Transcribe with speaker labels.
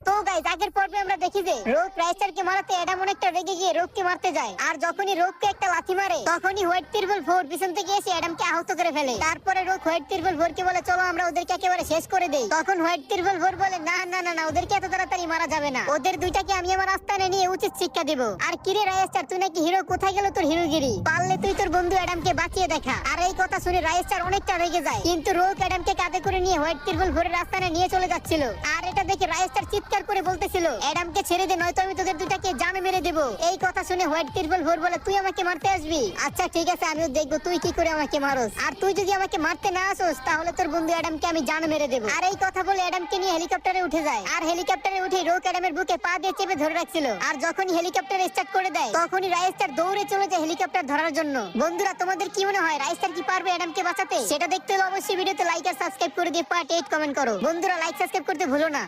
Speaker 1: তো গাইস আগের পর্বে আমরা দেখি যে রোগ রাইস্টারকে মারতে অ্যাডাম অনেকটা রেগে গিয়ে রোগকে মারতে যায়। আর যখনই রোগকে একটা লাথি মারে তখনই হোয়াইট ত্রিপল ফোর পিছন থেকে এসে অ্যাডামকে আহত করে ফেলে। তারপরে রোগ হোয়াইট ত্রিপল ফোরকে বলে চলো আমরা ওদেরকে একেবারে শেষ করে দেই। তখন হোয়াইট ত্রিপল ফোর বলে না না না না, ওদেরকে এত তাড়াতাড়ি মারা যাবে না, ওদের দুইটাকে আমি আমার আস্তানে নিয়ে উচিত শিক্ষা দেব। আর কিরে রাইস্টার তুই নাকি হিরো, কোথায় গেল তোর হিরোগিরি? পারলে তুই তোর বন্ধু অ্যাডামকে বাঁচিয়ে দেখা। আর এই কথা শুনে রাইস্টার অনেকটা রেগে যায়, কিন্তু রোগ অ্যাডামকে কাঁধে করে নিয়ে হোয়াইট ত্রিপল ফোরের আস্তানে নিয়ে চলে যাচ্ছিল। আর এটা দেখে রাইস্টার চিৎকার করে বলতেছিল অ্যাডামকে ছেড়ে দে, নয়তো আমি তোদের দুটাকে জানে মেরে দেব। এই কথা শুনে হোয়াইট ত্রিপল ফোর বলে তুই আমাকে মারতে আসবি? আচ্ছা ঠিক আছে, আমিও দেখবো তুই কি করে আমাকে মারোস। আর তুই যদি আমাকে মারতে না আসোস তাহলে তোর বন্ধু অ্যাডামকে আমি জানে মেরে দেব। আর এই কথা বলে অ্যাডামকে নিয়ে হেলিকপ্টারে উঠে যায়। আর হেলিকপ্টারে উঠে রোক অ্যাডামের বুকে পা দিয়ে চেপে ধরে রাখছিল। আর যখনই হেলিকপ্টার স্টার্ট করে দেয় তখনই রাইস্টার দৌড়ে চলে যায় হেলিকপ্টার ধরার জন্য। বন্ধুরা তোমাদের কি মনে হয় রাইস্টার কি পারবে অ্যাডামকে বাঁচাতে? সেটা দেখতে হলে অবশ্যই ভিডিওতে লাইক আর সাবস্ক্রাইব করে দিয়ে পার্ট 8 কমেন্ট করো। বন্ধুরা লাইক সাবস্ক্রাইব করতে ভুলো না।